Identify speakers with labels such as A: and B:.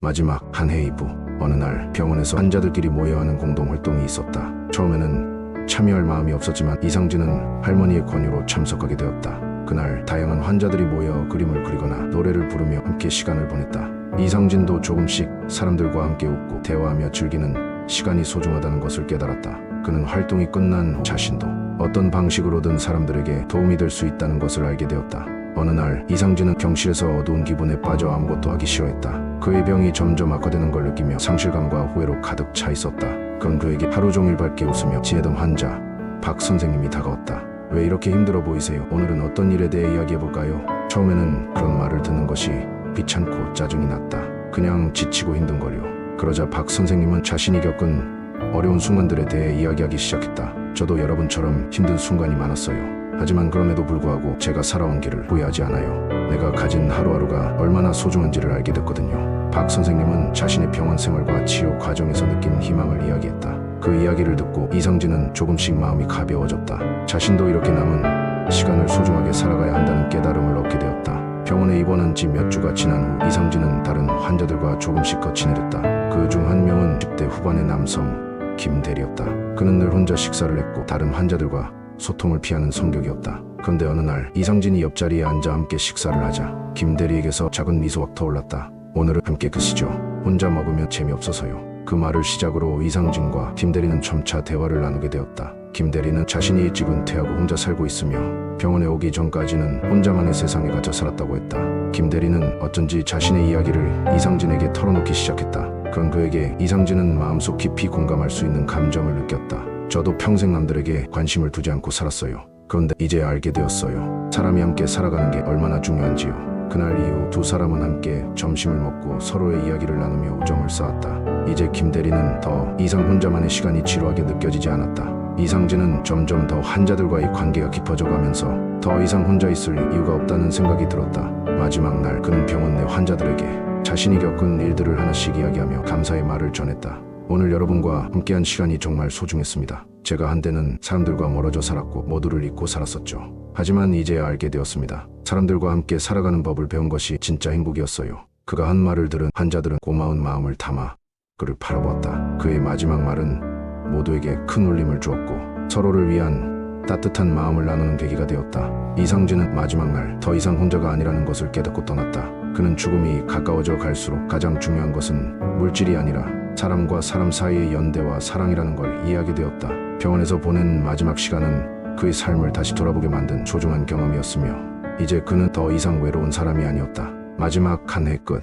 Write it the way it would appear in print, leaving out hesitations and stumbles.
A: 마지막 한 해 이후 어느 날 병원에서 환자들끼리 모여야 하는 공동활동이 있었다. 처음에는 참여할 마음이 없었지만 이상진은 할머니의 권유로 참석하게 되었다. 그날 다양한 환자들이 모여 그림을 그리거나 노래를 부르며 함께 시간을 보냈다. 이상진도 조금씩 사람들과 함께 웃고 대화하며 즐기는 시간이 소중하다는 것을 깨달았다. 그는 활동이 끝난 후 자신도 어떤 방식으로든 사람들에게 도움이 될 수 있다는 것을 알게 되었다. 어느 날 이상진은 병실에서 어두운 기분에 빠져 아무것도 하기 싫어했다. 그의 병이 점점 악화되는 걸 느끼며 상실감과 후회로 가득 차 있었다. 그런 그에게 하루 종일 밝게 웃으며 지내던 환자 박 선생님이 다가왔다. 왜 이렇게 힘들어 보이세요? 오늘은 어떤 일에 대해 이야기해볼까요? 처음에는 그런 말을 듣는 것이 귀찮고 짜증이 났다. 그냥 지치고 힘든 거려. 그러자 박 선생님은 자신이 겪은 어려운 순간들에 대해 이야기하기 시작했다. 저도 여러분처럼 힘든 순간이 많았어요. 하지만 그럼에도 불구하고 제가 살아온 길을 후회하지 않아요. 내가 가진 하루하루가 얼마나 소중한지를 알게 됐거든요. 박 선생님은 자신의 병원 생활과 치료 과정에서 느낀 희망을 이야기했다. 그 이야기를 듣고 이상진은 조금씩 마음이 가벼워졌다. 자신도 이렇게 남은 시간을 소중하게 살아가야 한다는 깨달음을 얻게 되었다. 병원에 입원한 지 몇 주가 지난 후 이상진은 다른 환자들과 조금씩 더 친해졌다. 그 중 한 명은 10대 후반의 남성 김대리였다. 그는 늘 혼자 식사를 했고 다른 환자들과 소통을 피하는 성격이었다. 그런데 어느 날 이상진이 옆자리에 앉아 함께 식사를 하자 김대리에게서 작은 미소가 터올랐다. 오늘은 함께 드시죠. 혼자 먹으면 재미없어서요. 그 말을 시작으로 이상진과 김대리는 점차 대화를 나누게 되었다. 김대리는 자신이 일찍 은퇴하고 혼자 살고 있으며 병원에 오기 전까지는 혼자만의 세상에 갇혀 살았다고 했다. 김대리는 어쩐지 자신의 이야기를 이상진에게 털어놓기 시작했다. 그런 그에게 이상진은 마음속 깊이 공감할 수 있는 감정을 느꼈다. 저도 평생 남들에게 관심을 두지 않고 살았어요. 그런데 이제 알게 되었어요. 사람이 함께 살아가는 게 얼마나 중요한지요. 그날 이후 두 사람은 함께 점심을 먹고 서로의 이야기를 나누며 우정을 쌓았다. 이제 김대리는 더 이상 혼자만의 시간이 지루하게 느껴지지 않았다. 이상진은 점점 더 환자들과의 관계가 깊어져 가면서 더 이상 혼자 있을 이유가 없다는 생각이 들었다. 마지막 날 그는 병원 내 환자들에게 자신이 겪은 일들을 하나씩 이야기하며 감사의 말을 전했다. 오늘 여러분과 함께한 시간이 정말 소중했습니다. 제가 한때는 사람들과 멀어져 살았고 모두를 잊고 살았었죠. 하지만 이제 알게 되었습니다. 사람들과 함께 살아가는 법을 배운 것이 진짜 행복이었어요. 그가 한 말을 들은 환자들은 고마운 마음을 담아 그를 바라보았다. 그의 마지막 말은 모두에게 큰 울림을 주었고 서로를 위한 따뜻한 마음을 나누는 계기가 되었다. 이상진은 마지막 날 더 이상 혼자가 아니라는 것을 깨닫고 떠났다. 그는 죽음이 가까워져 갈수록 가장 중요한 것은 물질이 아니라 사람과 사람 사이의 연대와 사랑이라는 걸 이해하게 되었다. 병원에서 보낸 마지막 시간은 그의 삶을 다시 돌아보게 만든 소중한 경험이었으며 이제 그는 더 이상 외로운 사람이 아니었다. 마지막 한 해 끝.